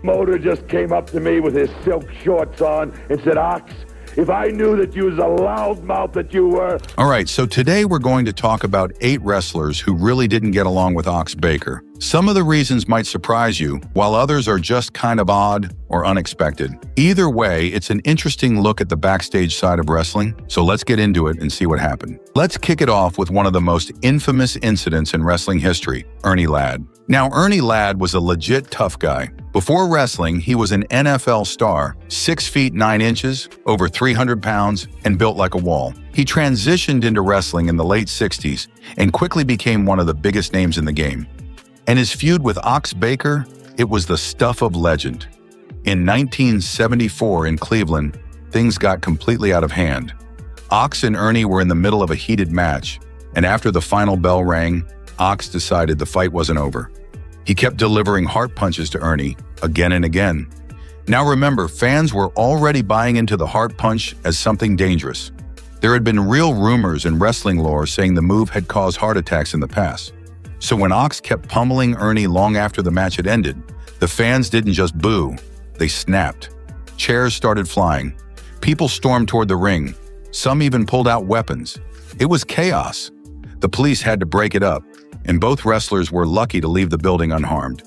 motor just came up to me with his silk shorts on and said, "Ox, if I knew that you was a loudmouth that you were." All right, so today we're going to talk about 8 wrestlers who really didn't get along with Ox Baker. Some of the reasons might surprise you, while others are just kind of odd or unexpected. Either way, it's an interesting look at the backstage side of wrestling, so let's get into it and see what happened. Let's kick it off with one of the most infamous incidents in wrestling history, Ernie Ladd. Now, Ernie Ladd was a legit tough guy. Before wrestling, he was an NFL star, 6 feet 9 inches, over 300 pounds, and built like a wall. He transitioned into wrestling in the late 60s and quickly became one of the biggest names in the game. And his feud with Ox Baker, it was the stuff of legend. In 1974 in Cleveland, things got completely out of hand. Ox and Ernie were in the middle of a heated match, and after the final bell rang, Ox decided the fight wasn't over. He kept delivering heart punches to Ernie again and again. Now remember, fans were already buying into the heart punch as something dangerous. There had been real rumors in wrestling lore saying the move had caused heart attacks in the past. So when Ox kept pummeling Ernie long after the match had ended, the fans didn't just boo, they snapped. Chairs started flying. People stormed toward the ring. Some even pulled out weapons. It was chaos. The police had to break it up, and both wrestlers were lucky to leave the building unharmed.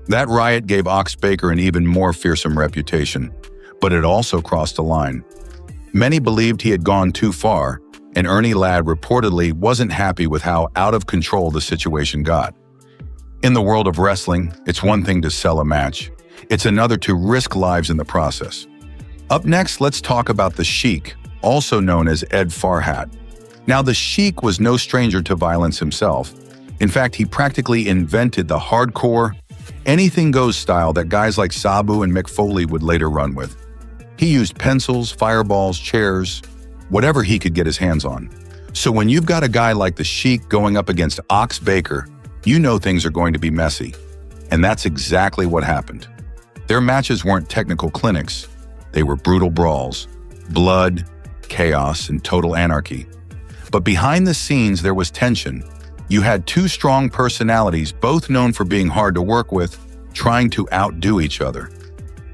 That riot gave Ox Baker an even more fearsome reputation, but it also crossed a line. Many believed he had gone too far, and Ernie Ladd reportedly wasn't happy with how out of control the situation got. In the world of wrestling, it's one thing to sell a match. It's another to risk lives in the process. Up next, let's talk about the Sheik, also known as Ed Farhat. Now, the Sheik was no stranger to violence himself. In fact, he practically invented the hardcore, anything-goes style that guys like Sabu and Mick Foley would later run with. He used pencils, fireballs, chairs, whatever he could get his hands on. So when you've got a guy like the Sheik going up against Ox Baker, you know things are going to be messy. And that's exactly what happened. Their matches weren't technical clinics. They were brutal brawls, blood, chaos, and total anarchy. But behind the scenes, there was tension. You had 2 strong personalities, both known for being hard to work with, trying to outdo each other.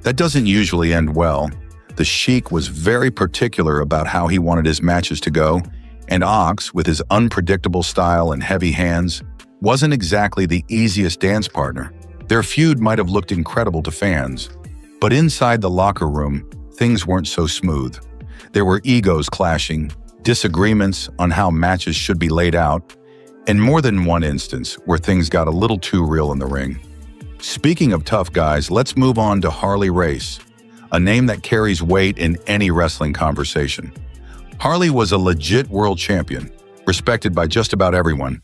That doesn't usually end well. The Sheik was very particular about how he wanted his matches to go, and Ox, with his unpredictable style and heavy hands, wasn't exactly the easiest dance partner. Their feud might have looked incredible to fans, but inside the locker room, things weren't so smooth. There were egos clashing, disagreements on how matches should be laid out, and more than one instance where things got a little too real in the ring. Speaking of tough guys, let's move on to Harley Race, a name that carries weight in any wrestling conversation. Harley was a legit world champion, respected by just about everyone.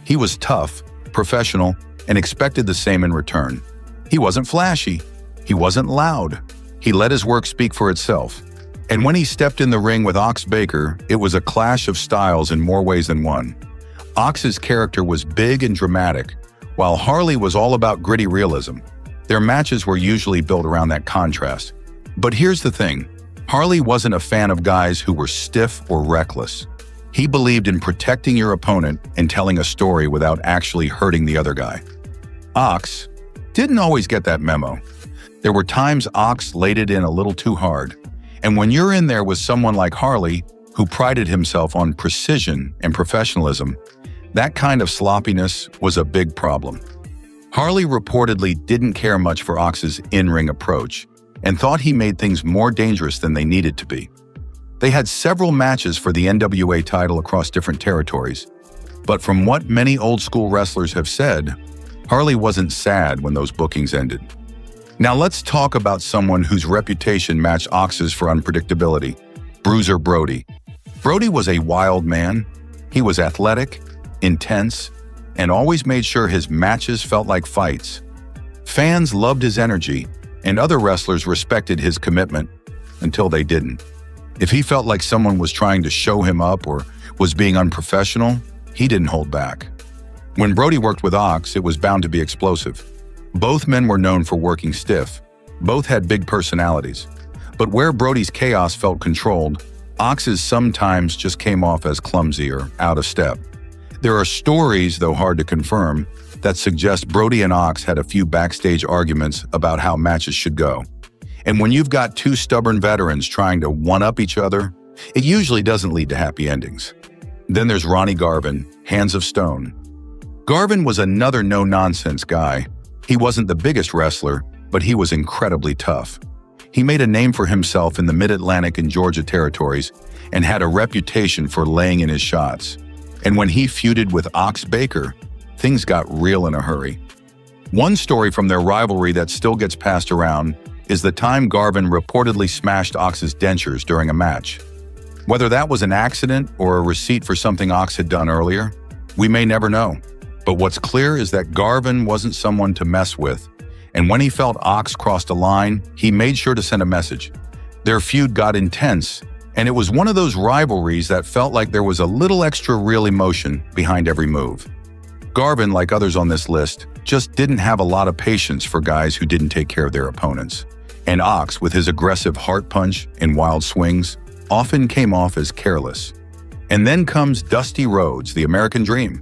He was tough, professional, and expected the same in return. He wasn't flashy. He wasn't loud. He let his work speak for itself. And when he stepped in the ring with Ox Baker, it was a clash of styles in more ways than one. Ox's character was big and dramatic, while Harley was all about gritty realism. Their matches were usually built around that contrast. But here's the thing, Harley wasn't a fan of guys who were stiff or reckless. He believed in protecting your opponent and telling a story without actually hurting the other guy. Ox didn't always get that memo. There were times Ox laid it in a little too hard. And when you're in there with someone like Harley, who prided himself on precision and professionalism, that kind of sloppiness was a big problem. Harley reportedly didn't care much for Ox's in-ring approach and thought he made things more dangerous than they needed to be. They had several matches for the NWA title across different territories, but from what many old-school wrestlers have said, Harley wasn't sad when those bookings ended. Now let's talk about someone whose reputation matched Ox's for unpredictability, Bruiser Brody. Brody was a wild man. He was athletic, intense, and always made sure his matches felt like fights. Fans loved his energy, and other wrestlers respected his commitment until they didn't. If he felt like someone was trying to show him up or was being unprofessional, he didn't hold back. When Brody worked with Ox, it was bound to be explosive. Both men were known for working stiff. Both had big personalities. But where Brody's chaos felt controlled, Ox's sometimes just came off as clumsy or out of step. There are stories, though hard to confirm, that suggests Brody and Ox had a few backstage arguments about how matches should go. And when you've got two stubborn veterans trying to one-up each other, it usually doesn't lead to happy endings. Then there's Ronnie Garvin, Hands of Stone. Garvin was another no-nonsense guy. He wasn't the biggest wrestler, but he was incredibly tough. He made a name for himself in the Mid-Atlantic and Georgia territories and had a reputation for laying in his shots. And when he feuded with Ox Baker, things got real in a hurry. One story from their rivalry that still gets passed around is the time Garvin reportedly smashed Ox's dentures during a match. Whether that was an accident or a receipt for something Ox had done earlier, we may never know. But what's clear is that Garvin wasn't someone to mess with, and when he felt Ox crossed a line, he made sure to send a message. Their feud got intense, and it was one of those rivalries that felt like there was a little extra real emotion behind every move. Garvin, like others on this list, just didn't have a lot of patience for guys who didn't take care of their opponents. And Ox, with his aggressive heart punch and wild swings, often came off as careless. And then comes Dusty Rhodes, the American Dream.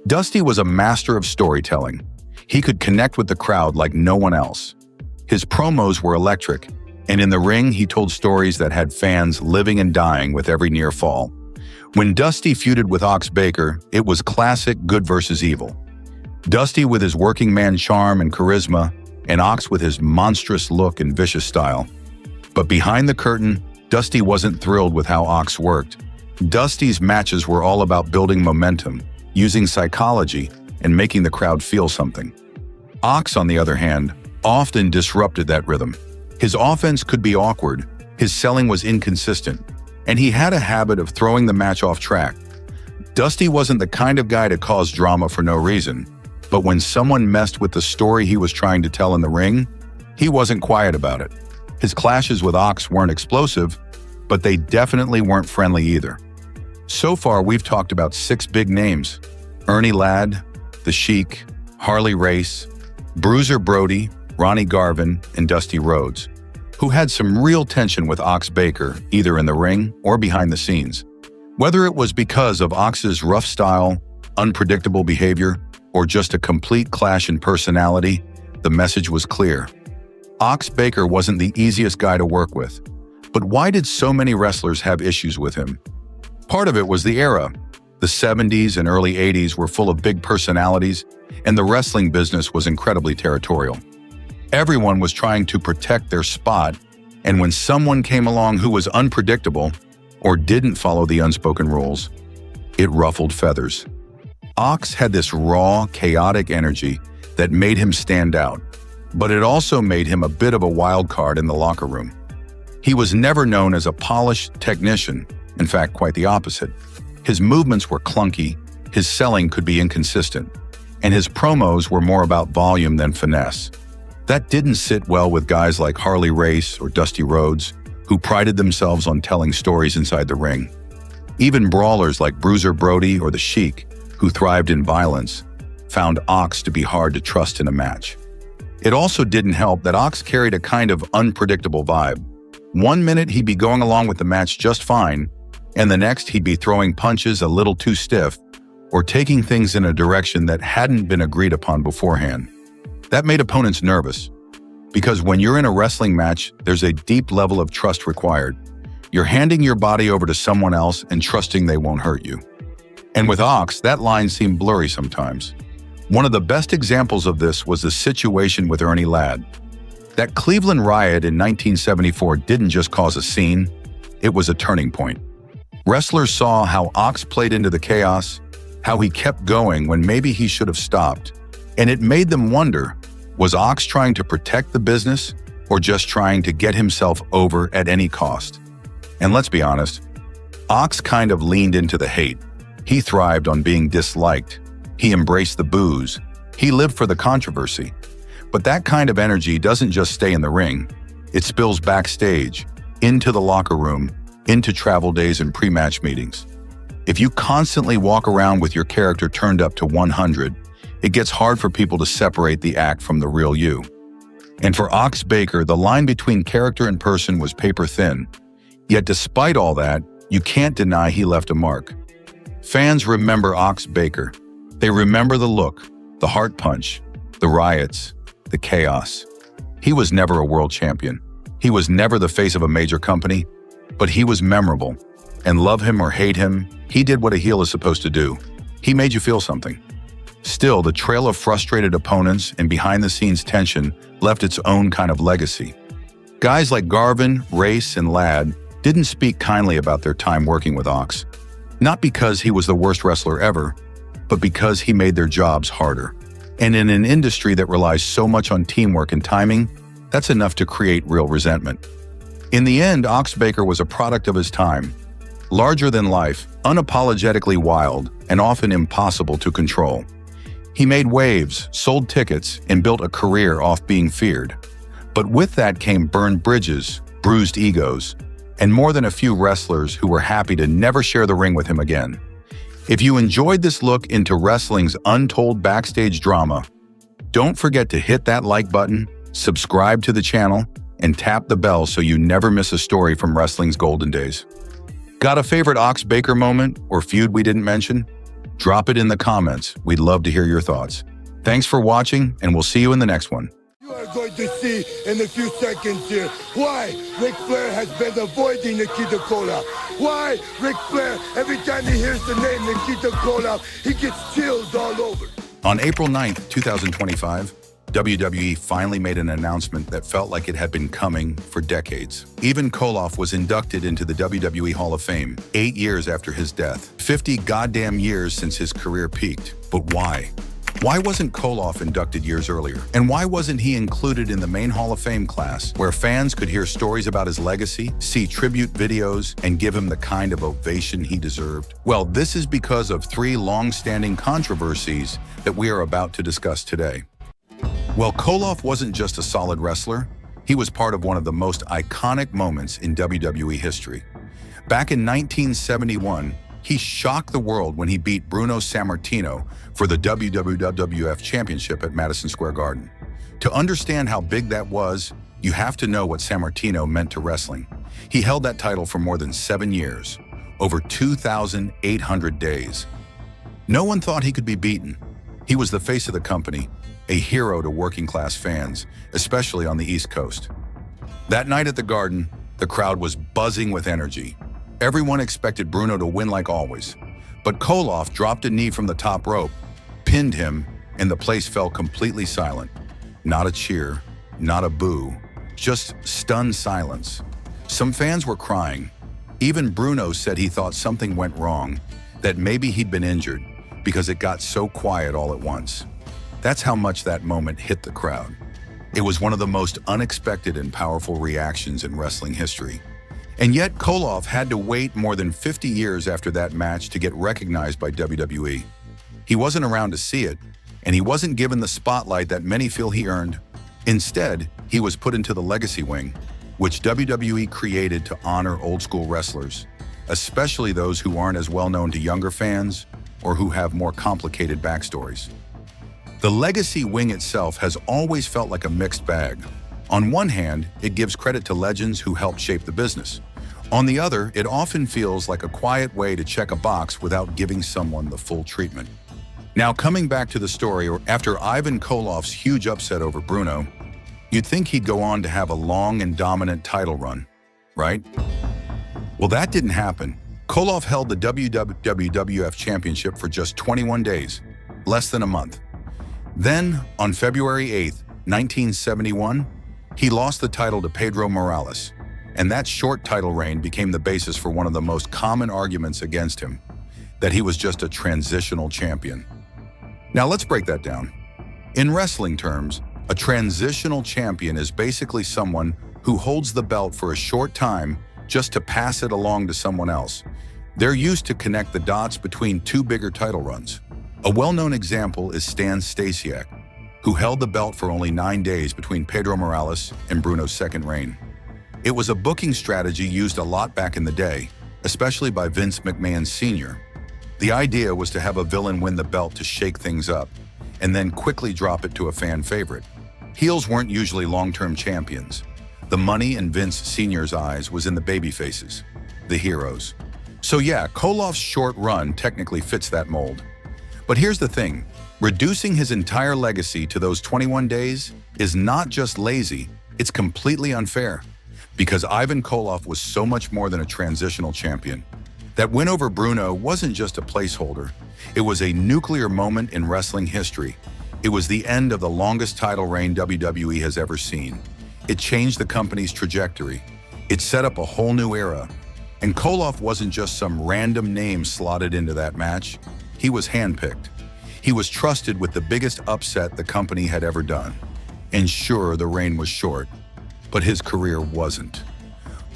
Dusty was a master of storytelling. He could connect with the crowd like no one else. His promos were electric, and in the ring he told stories that had fans living and dying with every near fall. When Dusty feuded with Ox Baker, it was classic good versus evil. Dusty with his working man charm and charisma, and Ox with his monstrous look and vicious style. But behind the curtain, Dusty wasn't thrilled with how Ox worked. Dusty's matches were all about building momentum, using psychology, and making the crowd feel something. Ox, on the other hand, often disrupted that rhythm. His offense could be awkward, his selling was inconsistent, and he had a habit of throwing the match off track. Dusty wasn't the kind of guy to cause drama for no reason, but when someone messed with the story he was trying to tell in the ring, he wasn't quiet about it. His clashes with Ox weren't explosive, but they definitely weren't friendly either. So far, we've talked about 6 big names: Ernie Ladd, the Sheik, Harley Race, Bruiser Brody, Ronnie Garvin, and Dusty Rhodes, who had some real tension with Ox Baker, either in the ring or behind the scenes. Whether it was because of Ox's rough style, unpredictable behavior, or just a complete clash in personality, the message was clear. Ox Baker wasn't the easiest guy to work with. But why did so many wrestlers have issues with him? Part of it was the era. The 70s and early 80s were full of big personalities, and the wrestling business was incredibly territorial. Everyone was trying to protect their spot, and when someone came along who was unpredictable or didn't follow the unspoken rules, it ruffled feathers. Ox had this raw, chaotic energy that made him stand out, but it also made him a bit of a wild card in the locker room. He was never known as a polished technician, in fact, quite the opposite. His movements were clunky, his selling could be inconsistent, and his promos were more about volume than finesse. That didn't sit well with guys like Harley Race or Dusty Rhodes, who prided themselves on telling stories inside the ring. Even brawlers like Bruiser Brody or the Sheik, who thrived in violence, found Ox to be hard to trust in a match. It also didn't help that Ox carried a kind of unpredictable vibe. One minute he'd be going along with the match just fine, and the next he'd be throwing punches a little too stiff or taking things in a direction that hadn't been agreed upon beforehand. That made opponents nervous, because when you're in a wrestling match, there's a deep level of trust required. You're handing your body over to someone else and trusting they won't hurt you. And with Ox, that line seemed blurry sometimes. One of the best examples of this was the situation with Ernie Ladd. That Cleveland riot in 1974 didn't just cause a scene, it was a turning point. Wrestlers saw how Ox played into the chaos, how he kept going when maybe he should have stopped, and it made them wonder, was Ox trying to protect the business or just trying to get himself over at any cost? And let's be honest, Ox kind of leaned into the hate. He thrived on being disliked. He embraced the boos. He lived for the controversy. But that kind of energy doesn't just stay in the ring. It spills backstage, into the locker room, into travel days and pre-match meetings. If you constantly walk around with your character turned up to 100, it gets hard for people to separate the act from the real you. And for Ox Baker, the line between character and person was paper thin. Yet despite all that, you can't deny he left a mark. Fans remember Ox Baker. They remember the look, The heart punch, the riots, the chaos. He was never a world champion. He was never the face of a major company, but he was memorable. And love him or hate him, he did what a heel is supposed to do. He made you feel something. Still, the trail of frustrated opponents and behind-the-scenes tension left its own kind of legacy. Guys like Garvin, Race, and Ladd didn't speak kindly about their time working with Ox. Not because he was the worst wrestler ever, but because he made their jobs harder. And in an industry that relies so much on teamwork and timing, that's enough to create real resentment. In the end, Ox Baker was a product of his time. Larger than life, unapologetically wild, and often impossible to control. He made waves, sold tickets, and built a career off being feared. But with that came burned bridges, bruised egos, and more than a few wrestlers who were happy to never share the ring with him again. If you enjoyed this look into wrestling's untold backstage drama, don't forget to hit that like button, subscribe to the channel, and tap the bell so you never miss a story from wrestling's golden days. Got a favorite Ox Baker moment or feud we didn't mention? Drop it in the comments. We'd love to hear your thoughts. Thanks for watching, and we'll see you in the next one. You are going to see in a few seconds here why Ric Flair has been avoiding Nikita Koloff. Why Ric Flair, every time he hears the name Nikita Koloff, he gets chills all over. On April 9th, 2025, WWE finally made an announcement that felt like it had been coming for decades. Even Koloff was inducted into the WWE Hall of Fame 8 years after his death. 50 goddamn years since his career peaked. But why? Why wasn't Koloff inducted years earlier? And why wasn't he included in the main Hall of Fame class, where fans could hear stories about his legacy, see tribute videos, and give him the kind of ovation he deserved? Well, this is because of 3 long-standing controversies that we are about to discuss today. Well, Koloff wasn't just a solid wrestler, he was part of one of the most iconic moments in WWE history. Back in 1971, he shocked the world when he beat Bruno Sammartino for the WWF Championship at Madison Square Garden. To understand how big that was, you have to know what Sammartino meant to wrestling. He held that title for more than 7 years, over 2,800 days. No one thought he could be beaten. He was the face of the company, a hero to working-class fans, especially on the East Coast. That night at the Garden, the crowd was buzzing with energy. Everyone expected Bruno to win like always, but Koloff dropped a knee from the top rope, pinned him, and the place fell completely silent. Not a cheer, not a boo, just stunned silence. Some fans were crying. Even Bruno said he thought something went wrong, that maybe he'd been injured, because it got so quiet all at once. That's how much that moment hit the crowd. It was one of the most unexpected and powerful reactions in wrestling history. And yet, Koloff had to wait more than 50 years after that match to get recognized by WWE. He wasn't around to see it, and he wasn't given the spotlight that many feel he earned. Instead, he was put into the legacy wing, which WWE created to honor old-school wrestlers, especially those who aren't as well known to younger fans or who have more complicated backstories. The legacy wing itself has always felt like a mixed bag. On one hand, it gives credit to legends who helped shape the business. On the other, it often feels like a quiet way to check a box without giving someone the full treatment. Now, coming back to the story, after Ivan Koloff's huge upset over Bruno, you'd think he'd go on to have a long and dominant title run, right? Well, that didn't happen. Koloff held the WWF Championship for just 21 days, less than a month. Then, on February 8th, 1971, he lost the title to Pedro Morales, and that short title reign became the basis for one of the most common arguments against him, that he was just a transitional champion. Now let's break that down. In wrestling terms, a transitional champion is basically someone who holds the belt for a short time just to pass it along to someone else. They're used to connect the dots between 2 bigger title runs. A well-known example is Stan Stasiak, who held the belt for only 9 days between Pedro Morales and Bruno's second reign. It was a booking strategy used a lot back in the day, especially by Vince McMahon Sr. The idea was to have a villain win the belt to shake things up, and then quickly drop it to a fan favorite. Heels weren't usually long-term champions. The money in Vince Sr.'s eyes was in the babyfaces, the heroes. So yeah, Koloff's short run technically fits that mold. But here's the thing, Reducing his entire legacy to those 21 days is not just lazy, it's completely unfair. Because Ivan Koloff was so much more than a transitional champion. That win over Bruno wasn't just a placeholder. It was a nuclear moment in wrestling history. It was the end of the longest title reign WWE has ever seen. It changed the company's trajectory. It set up a whole new era. And Koloff wasn't just some random name slotted into that match. He was handpicked. He was trusted with the biggest upset the company had ever done. And sure, the reign was short, but his career wasn't.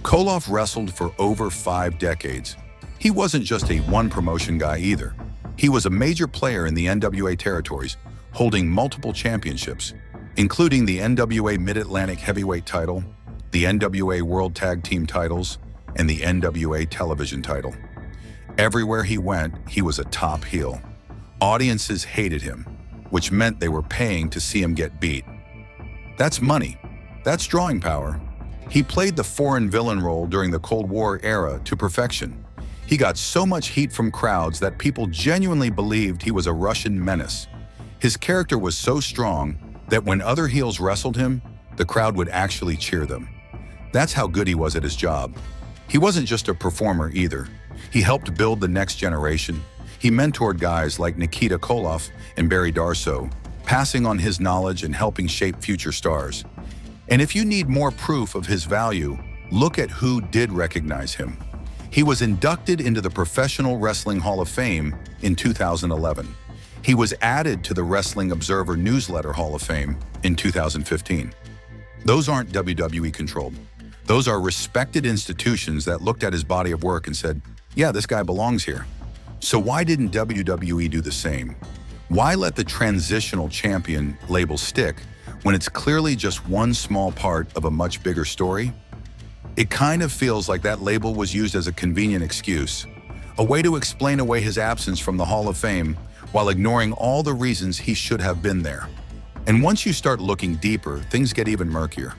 Koloff wrestled for over 5 decades. He wasn't just a one-promotion guy either. He was a major player in the NWA territories, holding multiple championships, including the NWA Mid-Atlantic Heavyweight title, the NWA World Tag Team titles, and the NWA Television title. Everywhere he went, he was a top heel. Audiences hated him, which meant they were paying to see him get beat. That's money. That's drawing power. He played the foreign villain role during the Cold War era to perfection. He got so much heat from crowds that people genuinely believed he was a Russian menace. His character was so strong that when other heels wrestled him, the crowd would actually cheer them. That's how good he was at his job. He wasn't just a performer either. He helped build the next generation. He mentored guys like Nikita Koloff and Barry Darsow, passing on his knowledge and helping shape future stars. And if you need more proof of his value, look at who did recognize him. He was inducted into the Professional Wrestling Hall of Fame in 2011. He was added to the Wrestling Observer Newsletter Hall of Fame in 2015. Those aren't WWE controlled. Those are respected institutions that looked at his body of work and said, yeah, this guy belongs here. So why didn't WWE do the same? Why let the transitional champion label stick when it's clearly just one small part of a much bigger story? It kind of feels like that label was used as a convenient excuse, a way to explain away his absence from the Hall of Fame while ignoring all the reasons he should have been there. And once you start looking deeper, things get even murkier.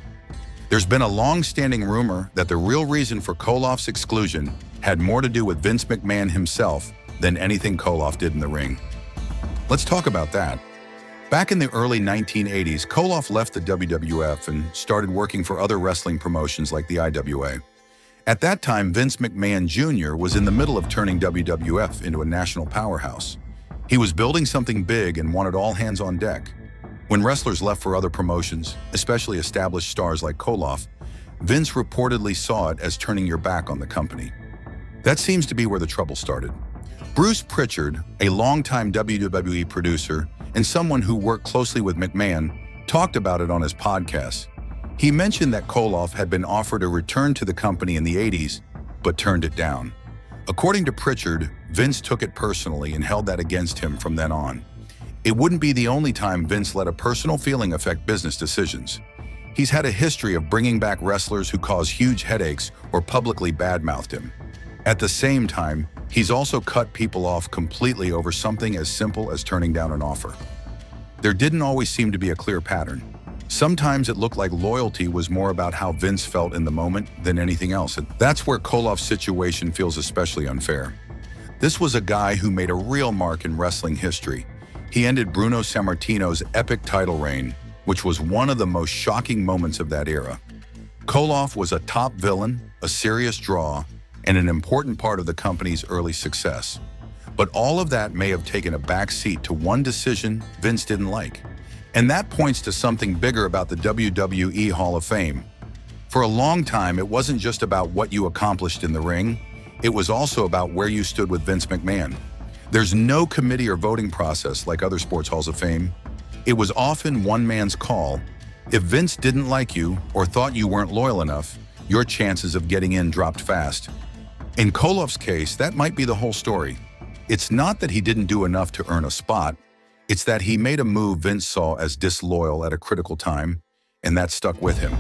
There's been a long-standing rumor that the real reason for Koloff's exclusion had more to do with Vince McMahon himself than anything Koloff did in the ring. Let's talk about that. Back in the early 1980s, Koloff left the WWF and started working for other wrestling promotions like the IWA. At that time, Vince McMahon Jr. was in the middle of turning WWF into a national powerhouse. He was building something big and wanted all hands on deck. When wrestlers left for other promotions, especially established stars like Koloff, Vince reportedly saw it as turning your back on the company. That seems to be where the trouble started. Bruce Pritchard, a longtime WWE producer and someone who worked closely with McMahon, talked about it on his podcast. He mentioned that Koloff had been offered a return to the company in the 80s, but turned it down. According to Pritchard, Vince took it personally and held that against him from then on. It wouldn't be the only time Vince let a personal feeling affect business decisions. He's had a history of bringing back wrestlers who caused huge headaches or publicly badmouthed him. At the same time, he's also cut people off completely over something as simple as turning down an offer. There didn't always seem to be a clear pattern. Sometimes it looked like loyalty was more about how Vince felt in the moment than anything else. And that's where Koloff's situation feels especially unfair. This was a guy who made a real mark in wrestling history. He ended Bruno Sammartino's epic title reign, which was one of the most shocking moments of that era. Koloff was a top villain, a serious draw, and an important part of the company's early success. But all of that may have taken a back seat to one decision Vince didn't like. And that points to something bigger about the WWE Hall of Fame. For a long time, it wasn't just about what you accomplished in the ring, it was also about where you stood with Vince McMahon. There's no committee or voting process like other sports halls of fame. It was often one man's call. If Vince didn't like you or thought you weren't loyal enough, your chances of getting in dropped fast. In Koloff's case, that might be the whole story. It's not that he didn't do enough to earn a spot, it's that he made a move Vince saw as disloyal at a critical time, and that stuck with him.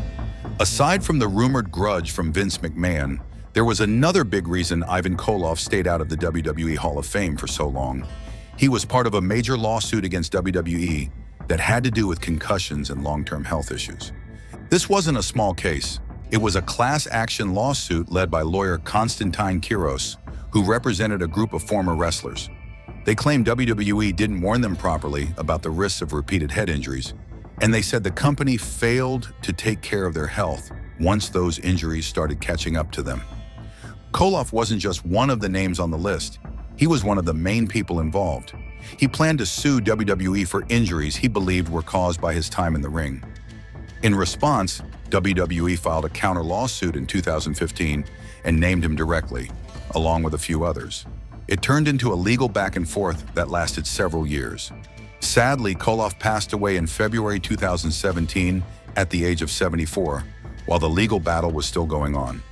Aside from the rumored grudge from Vince McMahon, there was another big reason Ivan Koloff stayed out of the WWE Hall of Fame for so long. He was part of a major lawsuit against WWE that had to do with concussions and long-term health issues. This wasn't a small case. It was a class action lawsuit led by lawyer Konstantin Kiros, who represented a group of former wrestlers. They claimed WWE didn't warn them properly about the risks of repeated head injuries, and they said the company failed to take care of their health once those injuries started catching up to them. Koloff wasn't just one of the names on the list. He was one of the main people involved. He planned to sue WWE for injuries he believed were caused by his time in the ring. In response, WWE filed a counter-lawsuit in 2015 and named him directly, along with a few others. It turned into a legal back and forth that lasted several years. Sadly, Koloff passed away in February 2017 at the age of 74, while the legal battle was still going on.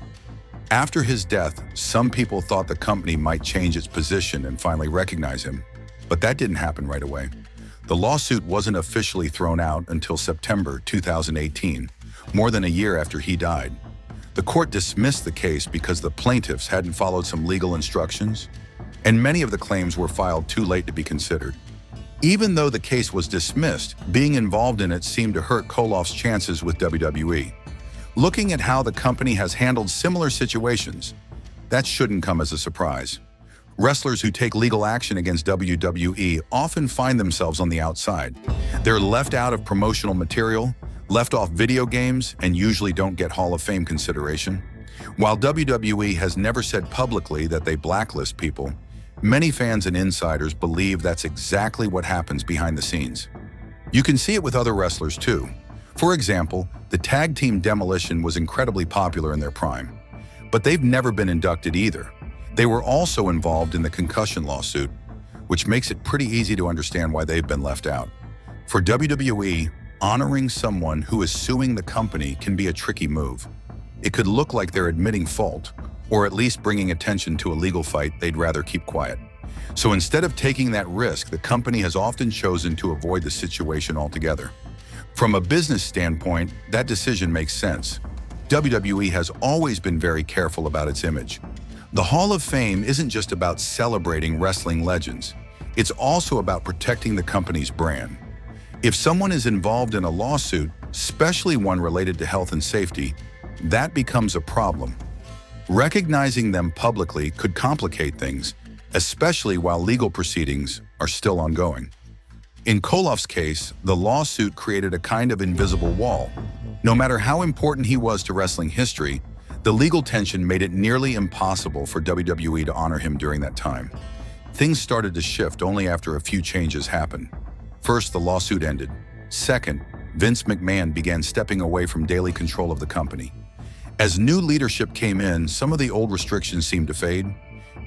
After his death, some people thought the company might change its position and finally recognize him, but that didn't happen right away. The lawsuit wasn't officially thrown out until September 2018, more than a year after he died. The court dismissed the case because the plaintiffs hadn't followed some legal instructions, and many of the claims were filed too late to be considered. Even though the case was dismissed, being involved in it seemed to hurt Koloff's chances with WWE. Looking at how the company has handled similar situations, that shouldn't come as a surprise. Wrestlers who take legal action against WWE often find themselves on the outside. They're left out of promotional material, left off video games, and usually don't get Hall of Fame consideration. While WWE has never said publicly that they blacklist people, many fans and insiders believe that's exactly what happens behind the scenes. You can see it with other wrestlers too. For example, the tag team Demolition was incredibly popular in their prime, but they've never been inducted either. They were also involved in the concussion lawsuit, which makes it pretty easy to understand why they've been left out. For WWE, honoring someone who is suing the company can be a tricky move. It could look like they're admitting fault, or at least bringing attention to a legal fight they'd rather keep quiet. So instead of taking that risk, the company has often chosen to avoid the situation altogether. From a business standpoint, that decision makes sense. WWE has always been very careful about its image. The Hall of Fame isn't just about celebrating wrestling legends. It's also about protecting the company's brand. If someone is involved in a lawsuit, especially one related to health and safety, that becomes a problem. Recognizing them publicly could complicate things, especially while legal proceedings are still ongoing. In Koloff's case, the lawsuit created a kind of invisible wall. No matter how important he was to wrestling history, the legal tension made it nearly impossible for WWE to honor him during that time. Things started to shift only after a few changes happened. First, the lawsuit ended. Second, Vince McMahon began stepping away from daily control of the company. As new leadership came in, some of the old restrictions seemed to fade.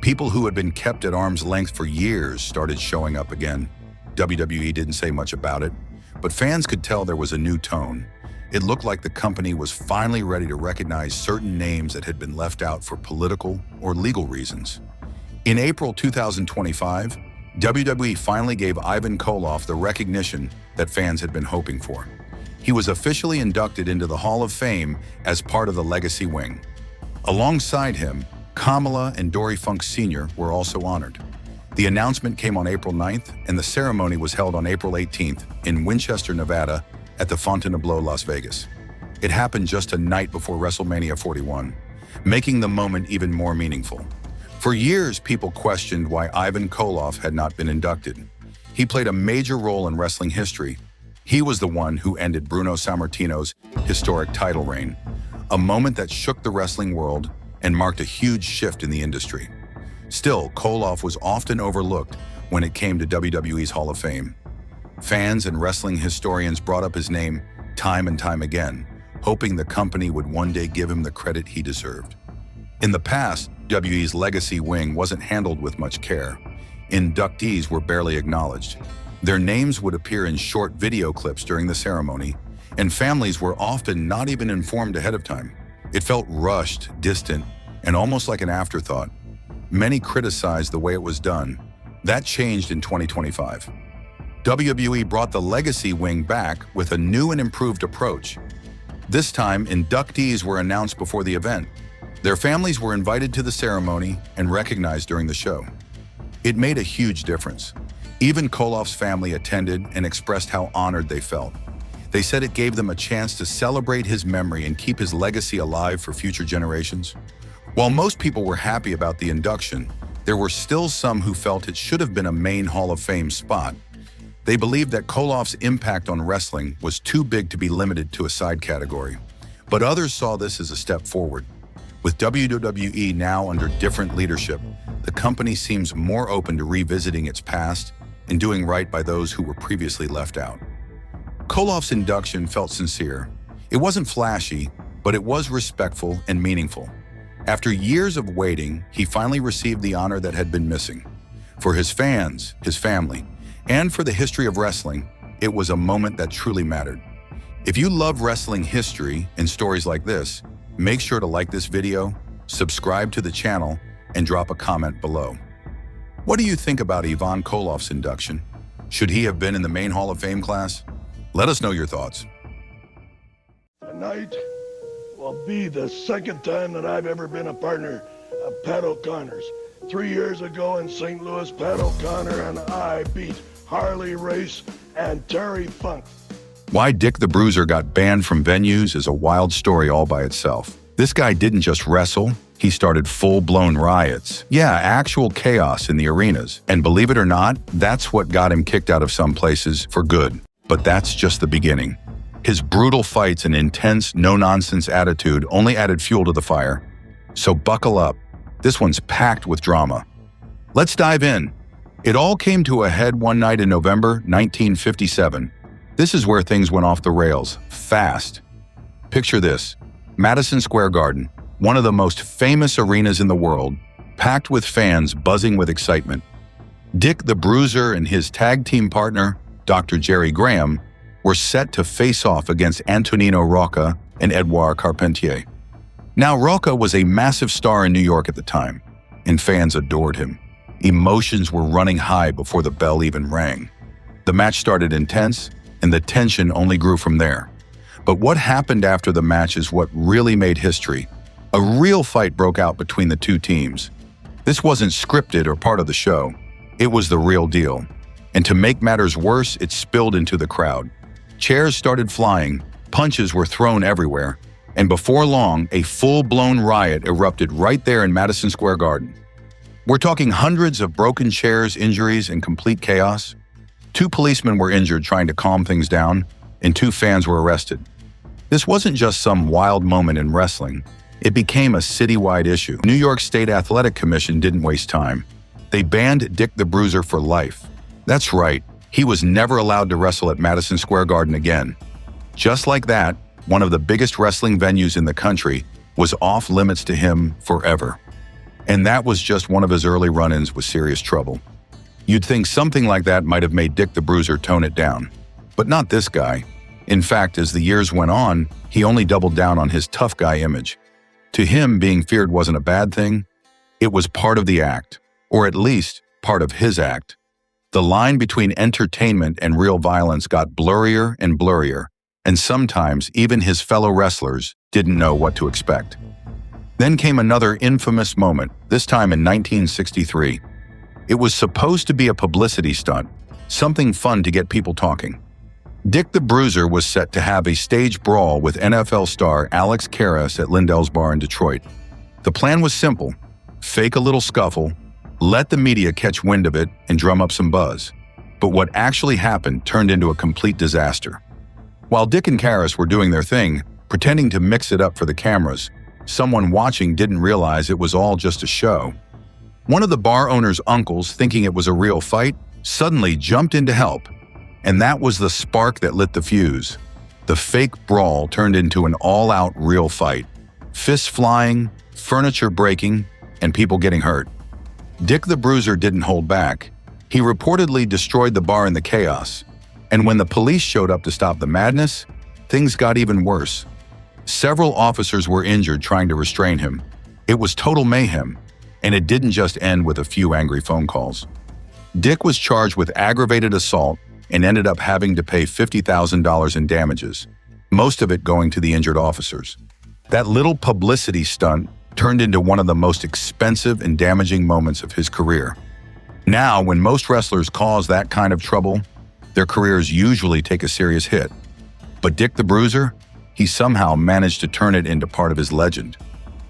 People who had been kept at arm's length for years started showing up again. WWE didn't say much about it, but fans could tell there was a new tone. It looked like the company was finally ready to recognize certain names that had been left out for political or legal reasons. In April 2025, WWE finally gave Ivan Koloff the recognition that fans had been hoping for. He was officially inducted into the Hall of Fame as part of the Legacy Wing. Alongside him, Kamala and Dory Funk Sr. were also honored. The announcement came on April 9th, and the ceremony was held on April 18th in Winchester, Nevada, at the Fontainebleau, Las Vegas. It happened just a night before WrestleMania 41, making the moment even more meaningful. For years, people questioned why Ivan Koloff had not been inducted. He played a major role in wrestling history. He was the one who ended Bruno Sammartino's historic title reign, a moment that shook the wrestling world and marked a huge shift in the industry. Still, Koloff was often overlooked when it came to WWE's Hall of Fame. Fans and wrestling historians brought up his name time and time again, hoping the company would one day give him the credit he deserved. In the past, WWE's Legacy Wing wasn't handled with much care. Inductees were barely acknowledged. Their names would appear in short video clips during the ceremony, and families were often not even informed ahead of time. It felt rushed, distant, and almost like an afterthought. Many criticized the way it was done. That changed in 2025. WWE brought the Legacy Wing back with a new and improved approach. This time, inductees were announced before the event. Their families were invited to the ceremony and recognized during the show. It made a huge difference. Even Koloff's family attended and expressed how honored they felt. They said it gave them a chance to celebrate his memory and keep his legacy alive for future generations. While most people were happy about the induction, there were still some who felt it should have been a main Hall of Fame spot. They believed that Koloff's impact on wrestling was too big to be limited to a side category. But others saw this as a step forward. With WWE now under different leadership, the company seems more open to revisiting its past and doing right by those who were previously left out. Koloff's induction felt sincere. It wasn't flashy, but it was respectful and meaningful. After years of waiting, he finally received the honor that had been missing. For his fans, his family, and for the history of wrestling, it was a moment that truly mattered. If you love wrestling history and stories like this, make sure to like this video, subscribe to the channel, and drop a comment below. What do you think about Ivan Koloff's induction? Should he have been in the main Hall of Fame class? Let us know your thoughts. Tonight will be the second time that I've ever been a partner of Pat O'Connor's. 3 years ago in St. Louis, Pat O'Connor and I beat Harley Race and Terry Funk. Why Dick the Bruiser got banned from venues is a wild story all by itself. This guy didn't just wrestle, he started full-blown riots. Yeah, actual chaos in the arenas. And believe it or not, that's what got him kicked out of some places for good. But that's just the beginning. His brutal fights and intense, no-nonsense attitude only added fuel to the fire. So buckle up. This one's packed with drama. Let's dive in. It all came to a head one night in November 1957. This is where things went off the rails, fast. Picture this, Madison Square Garden, one of the most famous arenas in the world, packed with fans buzzing with excitement. Dick the Bruiser and his tag team partner, Dr. Jerry Graham, were set to face off against Antonino Rocca and Edouard Carpentier. Now, Rocca was a massive star in New York at the time, and fans adored him. Emotions were running high before the bell even rang. The match started intense, and the tension only grew from there. But what happened after the match is what really made history. A real fight broke out between the two teams. This wasn't scripted or part of the show. It was the real deal. And to make matters worse, it spilled into the crowd. Chairs started flying, punches were thrown everywhere, and before long, a full-blown riot erupted right there in Madison Square Garden. We're talking hundreds of broken chairs, injuries, and complete chaos. 2 policemen were injured trying to calm things down, and 2 fans were arrested. This wasn't just some wild moment in wrestling. It became a citywide issue. New York State Athletic Commission didn't waste time. They banned Dick the Bruiser for life. That's right, he was never allowed to wrestle at Madison Square Garden again. Just like that, one of the biggest wrestling venues in the country was off limits to him forever. And that was just one of his early run-ins with serious trouble. You'd think something like that might have made Dick the Bruiser tone it down. But not this guy. In fact, as the years went on, he only doubled down on his tough guy image. To him, being feared wasn't a bad thing. It was part of the act, or at least part of his act. The line between entertainment and real violence got blurrier and blurrier, and sometimes even his fellow wrestlers didn't know what to expect. Then came another infamous moment, this time in 1963. It was supposed to be a publicity stunt, something fun to get people talking. Dick the Bruiser was set to have a stage brawl with NFL star Alex Karras at Lindell's Bar in Detroit. The plan was simple: fake a little scuffle, let the media catch wind of it, and drum up some buzz. But what actually happened turned into a complete disaster. While Dick and Karras were doing their thing, pretending to mix it up for the cameras, someone watching didn't realize it was all just a show. One of the bar owner's uncles, thinking it was a real fight, suddenly jumped in to help. And that was the spark that lit the fuse. The fake brawl turned into an all-out real fight. Fists flying, furniture breaking, and people getting hurt. Dick the Bruiser didn't hold back. He reportedly destroyed the bar in the chaos. And when the police showed up to stop the madness, things got even worse. Several officers were injured trying to restrain him. It was total mayhem. And it didn't just end with a few angry phone calls. Dick was charged with aggravated assault and ended up having to pay $50,000 in damages, most of it going to the injured officers. That little publicity stunt turned into one of the most expensive and damaging moments of his career. Now, when most wrestlers cause that kind of trouble, their careers usually take a serious hit. But Dick the Bruiser, he somehow managed to turn it into part of his legend.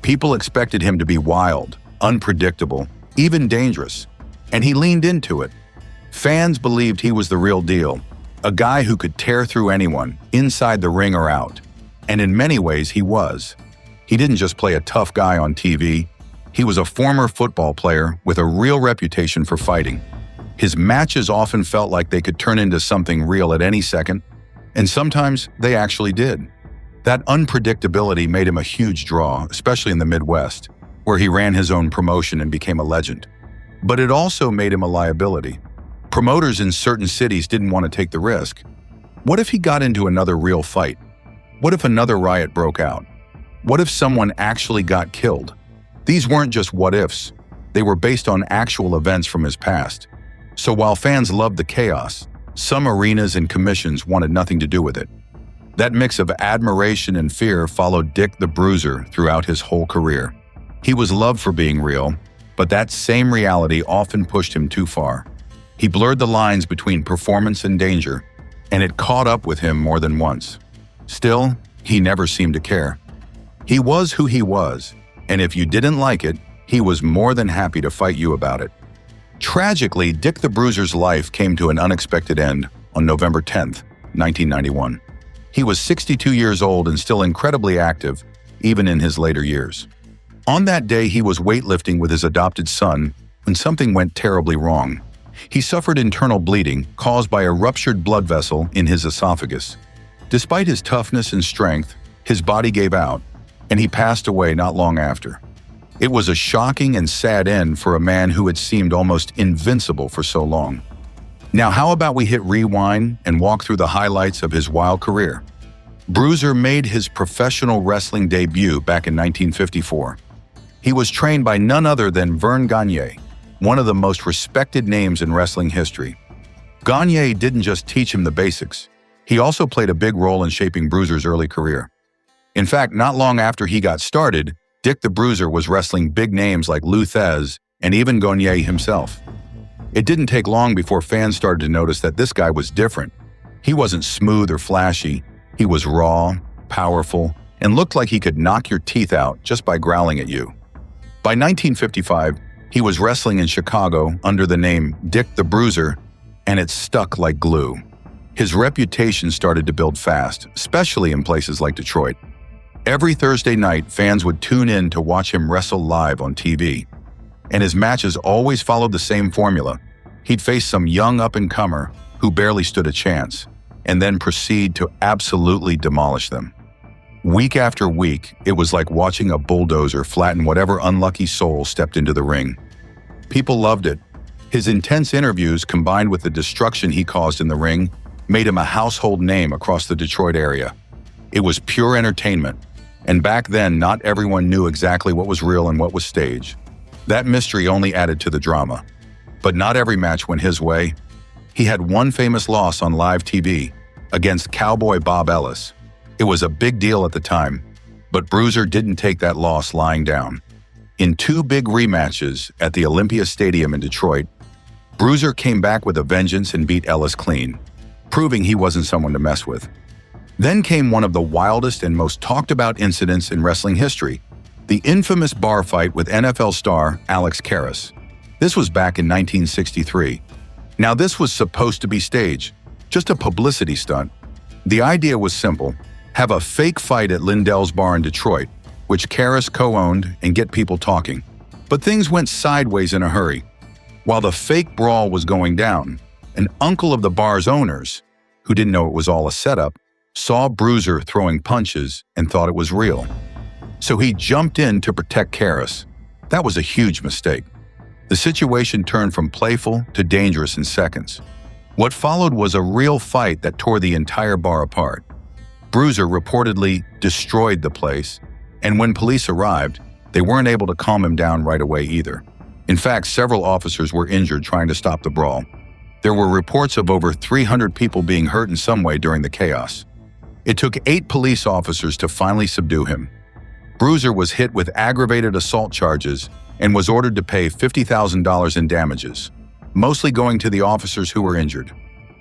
People expected him to be wild, unpredictable, even dangerous, and he leaned into it. Fans believed he was the real deal, a guy who could tear through anyone, inside the ring or out. And in many ways, he was. He didn't just play a tough guy on TV. He was a former football player with a real reputation for fighting. His matches often felt like they could turn into something real at any second, and sometimes they actually did. That unpredictability made him a huge draw, especially in the Midwest, where he ran his own promotion and became a legend. But it also made him a liability. Promoters in certain cities didn't want to take the risk. What if he got into another real fight? What if another riot broke out? What if someone actually got killed? These weren't just what-ifs. They were based on actual events from his past. So while fans loved the chaos, some arenas and commissions wanted nothing to do with it. That mix of admiration and fear followed Dick the Bruiser throughout his whole career. He was loved for being real, but that same reality often pushed him too far. He blurred the lines between performance and danger, and it caught up with him more than once. Still, he never seemed to care. He was who he was, and if you didn't like it, he was more than happy to fight you about it. Tragically, Dick the Bruiser's life came to an unexpected end on November 10th, 1991. He was 62 years old and still incredibly active, even in his later years. On that day, he was weightlifting with his adopted son when something went terribly wrong. He suffered internal bleeding caused by a ruptured blood vessel in his esophagus. Despite his toughness and strength, his body gave out, and he passed away not long after. It was a shocking and sad end for a man who had seemed almost invincible for so long. Now, how about we hit rewind and walk through the highlights of his wild career? Bruiser made his professional wrestling debut back in 1954. He was trained by none other than Vern Gagne, one of the most respected names in wrestling history. Gagne didn't just teach him the basics. He also played a big role in shaping Bruiser's early career. In fact, not long after he got started, Dick the Bruiser was wrestling big names like Lou Thesz and even Gagne himself. It didn't take long before fans started to notice that this guy was different. He wasn't smooth or flashy. He was raw, powerful, and looked like he could knock your teeth out just by growling at you. By 1955, he was wrestling in Chicago under the name Dick the Bruiser, and it stuck like glue. His reputation started to build fast, especially in places like Detroit. Every Thursday night, fans would tune in to watch him wrestle live on TV. And his matches always followed the same formula. He'd face some young up-and-comer who barely stood a chance, and then proceed to absolutely demolish them. Week after week, it was like watching a bulldozer flatten whatever unlucky soul stepped into the ring. People loved it. His intense interviews, combined with the destruction he caused in the ring, made him a household name across the Detroit area. It was pure entertainment, and back then, not everyone knew exactly what was real and what was staged. That mystery only added to the drama. But not every match went his way. He had one famous loss on live TV against Cowboy Bob Ellis. It was a big deal at the time, but Bruiser didn't take that loss lying down. In two big rematches at the Olympia Stadium in Detroit, Bruiser came back with a vengeance and beat Ellis clean, proving he wasn't someone to mess with. Then came one of the wildest and most talked about incidents in wrestling history, the infamous bar fight with NFL star Alex Karras. This was back in 1963. Now this was supposed to be staged, just a publicity stunt. The idea was simple: have a fake fight at Lindell's Bar in Detroit, which Karras co-owned, and get people talking. But things went sideways in a hurry. While the fake brawl was going down, an uncle of the bar's owners, who didn't know it was all a setup, saw Bruiser throwing punches and thought it was real. So he jumped in to protect Karras. That was a huge mistake. The situation turned from playful to dangerous in seconds. What followed was a real fight that tore the entire bar apart. Bruiser reportedly destroyed the place, and when police arrived, they weren't able to calm him down right away either. In fact, several officers were injured trying to stop the brawl. There were reports of over 300 people being hurt in some way during the chaos. It took 8 police officers to finally subdue him. Bruiser was hit with aggravated assault charges and was ordered to pay $50,000 in damages, mostly going to the officers who were injured.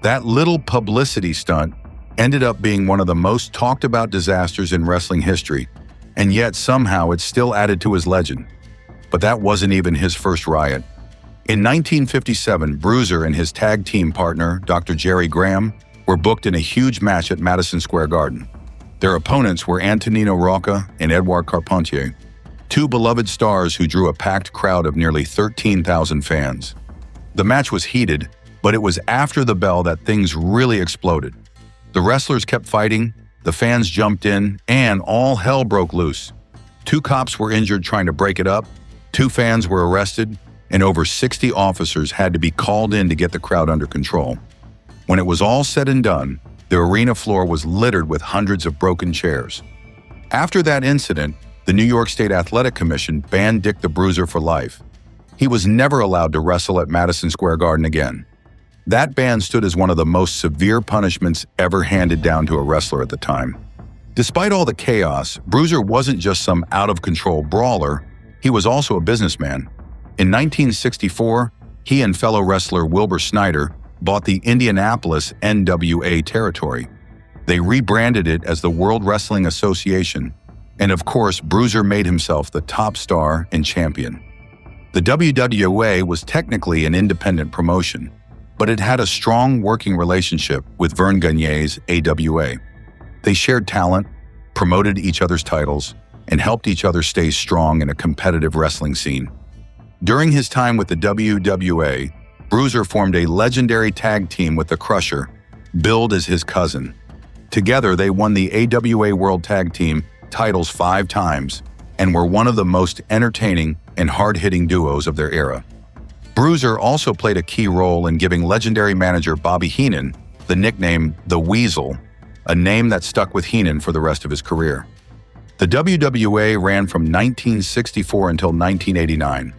That little publicity stunt ended up being one of the most talked about disasters in wrestling history, and yet somehow it still added to his legend. But that wasn't even his first riot. In 1957, Bruiser and his tag team partner, Dr. Jerry Graham, were booked in a huge match at Madison Square Garden. Their opponents were Antonino Rocca and Edouard Carpentier, two beloved stars who drew a packed crowd of nearly 13,000 fans. The match was heated, but it was after the bell that things really exploded. The wrestlers kept fighting, the fans jumped in, and all hell broke loose. 2 cops were injured trying to break it up, 2 fans were arrested, and over 60 officers had to be called in to get the crowd under control. When it was all said and done, the arena floor was littered with hundreds of broken chairs. After that incident, the New York State Athletic Commission banned Dick the Bruiser for life. He was never allowed to wrestle at Madison Square Garden again. That ban stood as one of the most severe punishments ever handed down to a wrestler at the time. Despite all the chaos, Bruiser wasn't just some out-of-control brawler, he was also a businessman. In 1964, he and fellow wrestler Wilbur Snyder bought the Indianapolis NWA territory. They rebranded it as the World Wrestling Association, and of course, Bruiser made himself the top star and champion. The WWA was technically an independent promotion, but it had a strong working relationship with Vern Gagne's AWA. They shared talent, promoted each other's titles, and helped each other stay strong in a competitive wrestling scene. During his time with the WWA, Bruiser formed a legendary tag team with the Crusher, billed as his cousin. Together, they won the AWA World Tag Team titles 5 times and were one of the most entertaining and hard-hitting duos of their era. Bruiser also played a key role in giving legendary manager Bobby Heenan the nickname The Weasel, a name that stuck with Heenan for the rest of his career. The WWA ran from 1964 until 1989,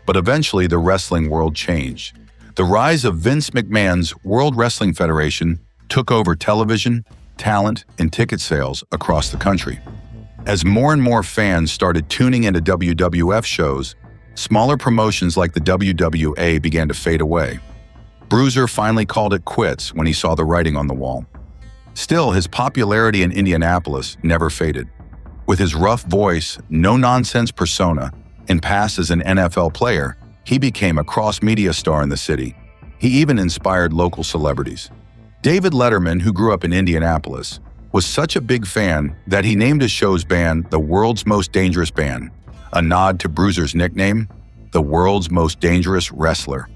but eventually the wrestling world changed. The rise of Vince McMahon's World Wrestling Federation took over television, talent, and ticket sales across the country. As more and more fans started tuning into WWF shows, smaller promotions like the WWA began to fade away. Bruiser finally called it quits when he saw the writing on the wall. Still, his popularity in Indianapolis never faded. With his rough voice, no-nonsense persona, and past as an NFL player, he became a cross-media star in the city. He even inspired local celebrities. David Letterman, who grew up in Indianapolis, was such a big fan that he named his show's band the World's Most Dangerous Band, a nod to Bruiser's nickname, the World's Most Dangerous Wrestler.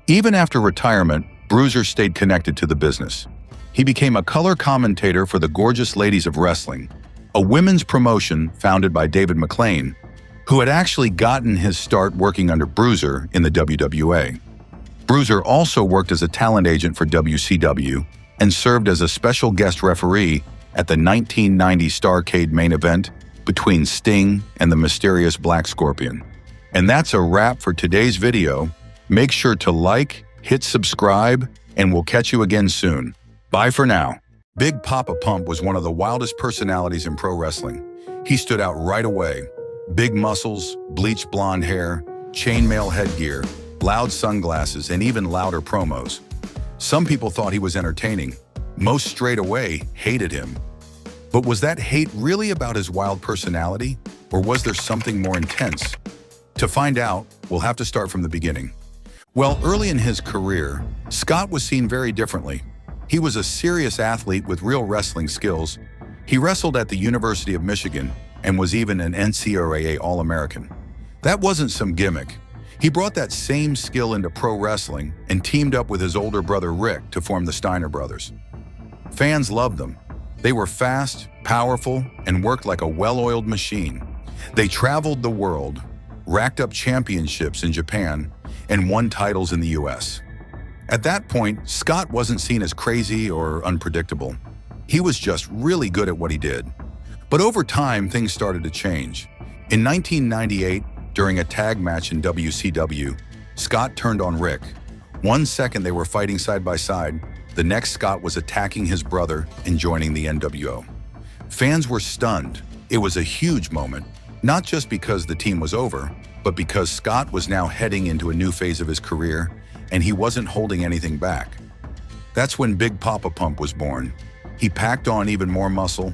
Even after retirement, Bruiser stayed connected to the business. He became a color commentator for the Gorgeous Ladies of Wrestling, a women's promotion founded by David McLean, who had actually gotten his start working under Bruiser in the WWA. Bruiser also worked as a talent agent for WCW and served as a special guest referee at the 1990 Starrcade main event between Sting and the mysterious Black Scorpion. And that's a wrap for today's video. Make sure to like, hit subscribe, and we'll catch you again soon. Bye for now. Big Papa Pump was one of the wildest personalities in pro wrestling. He stood out right away. Big muscles, bleached blonde hair, chainmail headgear, loud sunglasses, and even louder promos. Some people thought he was entertaining. Most straight away hated him. But was that hate really about his wild personality, or was there something more intense? To find out, we'll have to start from the beginning. Well, early in his career, Scott was seen very differently. He was a serious athlete with real wrestling skills. He wrestled at the University of Michigan and was even an NCAA All-American. That wasn't some gimmick. He brought that same skill into pro wrestling and teamed up with his older brother Rick to form the Steiner Brothers. Fans loved them. They were fast, powerful, and worked like a well-oiled machine. They traveled the world, racked up championships in Japan, and won titles in the US. At that point, Scott wasn't seen as crazy or unpredictable. He was just really good at what he did. But over time, things started to change. In 1998, during a tag match in WCW, Scott turned on Rick. 1 second they were fighting side by side, the next Scott was attacking his brother and joining the NWO. Fans were stunned. It was a huge moment, not just because the team was over, but because Scott was now heading into a new phase of his career, and he wasn't holding anything back. That's when Big Papa Pump was born. He packed on even more muscle,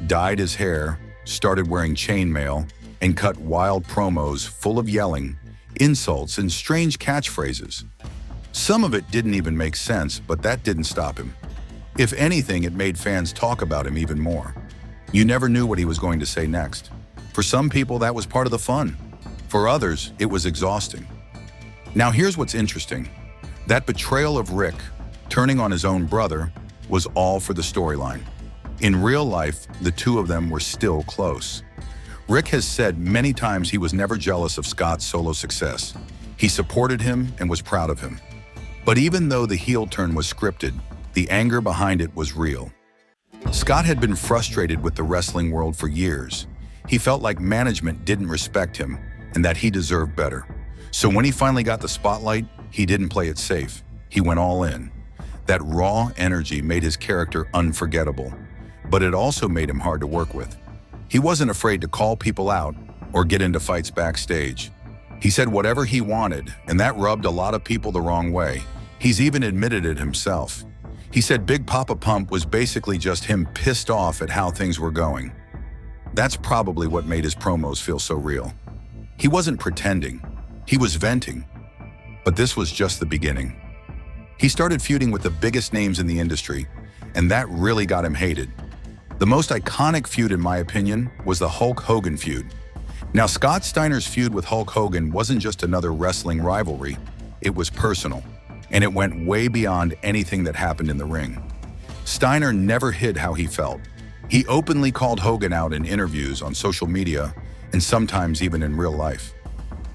dyed his hair, started wearing chainmail, and cut wild promos full of yelling, insults, and strange catchphrases. Some of it didn't even make sense, but that didn't stop him. If anything, it made fans talk about him even more. You never knew what he was going to say next. For some people, that was part of the fun. For others, it was exhausting. Now here's what's interesting. That betrayal of Rick, turning on his own brother, was all for the storyline. In real life, the two of them were still close. Rick has said many times he was never jealous of Scott's solo success. He supported him and was proud of him. But even though the heel turn was scripted, the anger behind it was real. Scott had been frustrated with the wrestling world for years. He felt like management didn't respect him and that he deserved better. So when he finally got the spotlight, he didn't play it safe. He went all in. That raw energy made his character unforgettable, but it also made him hard to work with. He wasn't afraid to call people out or get into fights backstage. He said whatever he wanted, and that rubbed a lot of people the wrong way. He's even admitted it himself. He said Big Papa Pump was basically just him pissed off at how things were going. That's probably what made his promos feel so real. He wasn't pretending. He was venting. But this was just the beginning. He started feuding with the biggest names in the industry, and that really got him hated. The most iconic feud, in my opinion, was the Hulk Hogan feud. Now, Scott Steiner's feud with Hulk Hogan wasn't just another wrestling rivalry. It was personal, and it went way beyond anything that happened in the ring. Steiner never hid how he felt. He openly called Hogan out in interviews, on social media, and sometimes even in real life.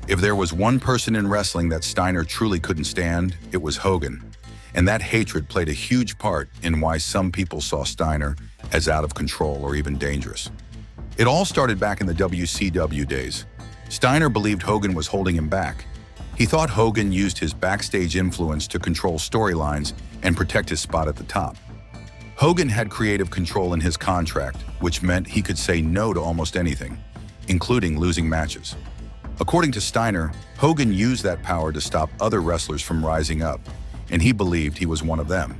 If there was one person in wrestling that Steiner truly couldn't stand, it was Hogan. And that hatred played a huge part in why some people saw Steiner as out of control or even dangerous. It all started back in the WCW days. Steiner believed Hogan was holding him back. He thought Hogan used his backstage influence to control storylines and protect his spot at the top. Hogan had creative control in his contract, which meant he could say no to almost anything, including losing matches. According to Steiner, Hogan used that power to stop other wrestlers from rising up, and he believed he was one of them.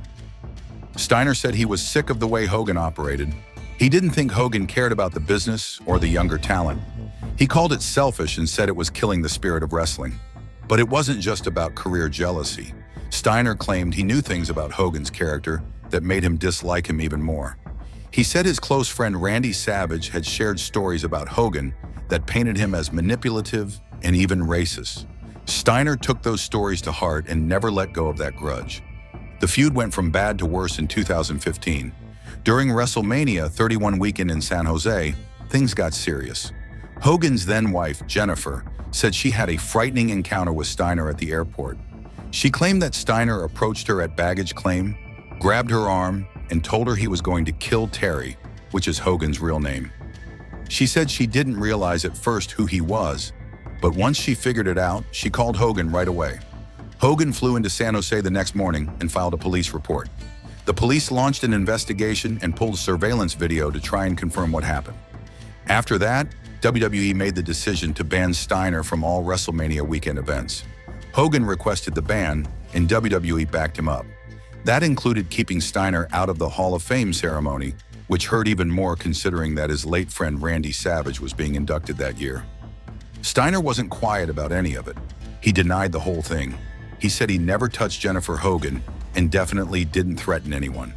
Steiner said he was sick of the way Hogan operated. He didn't think Hogan cared about the business or the younger talent. He called it selfish and said it was killing the spirit of wrestling. But it wasn't just about career jealousy. Steiner claimed he knew things about Hogan's character that made him dislike him even more. He said his close friend Randy Savage had shared stories about Hogan that painted him as manipulative and even racist. Steiner took those stories to heart and never let go of that grudge. The feud went from bad to worse in 2015. During WrestleMania 31 weekend in San Jose, things got serious. Hogan's then-wife, Jennifer, said she had a frightening encounter with Steiner at the airport. She claimed that Steiner approached her at baggage claim, grabbed her arm, and told her he was going to kill Terry, which is Hogan's real name. She said she didn't realize at first who he was, but once she figured it out, she called Hogan right away. Hogan flew into San Jose the next morning and filed a police report. The police launched an investigation and pulled surveillance video to try and confirm what happened. After that, WWE made the decision to ban Steiner from all WrestleMania weekend events. Hogan requested the ban, and WWE backed him up. That included keeping Steiner out of the Hall of Fame ceremony, which hurt even more considering that his late friend Randy Savage was being inducted that year. Steiner wasn't quiet about any of it. He denied the whole thing. He said he never touched Jennifer Hogan and definitely didn't threaten anyone.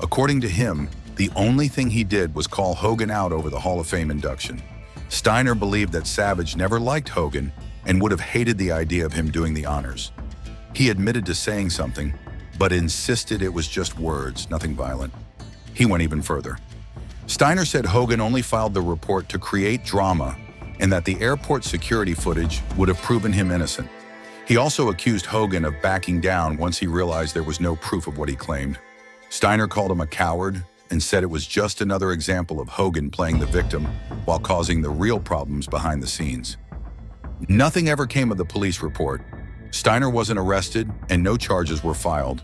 According to him, the only thing he did was call Hogan out over the Hall of Fame induction. Steiner believed that Savage never liked Hogan and would have hated the idea of him doing the honors. He admitted to saying something, but insisted it was just words, nothing violent. He went even further. Steiner said Hogan only filed the report to create drama and that the airport security footage would have proven him innocent. He also accused Hogan of backing down once he realized there was no proof of what he claimed. Steiner called him a coward and said it was just another example of Hogan playing the victim while causing the real problems behind the scenes. Nothing ever came of the police report. Steiner wasn't arrested and no charges were filed,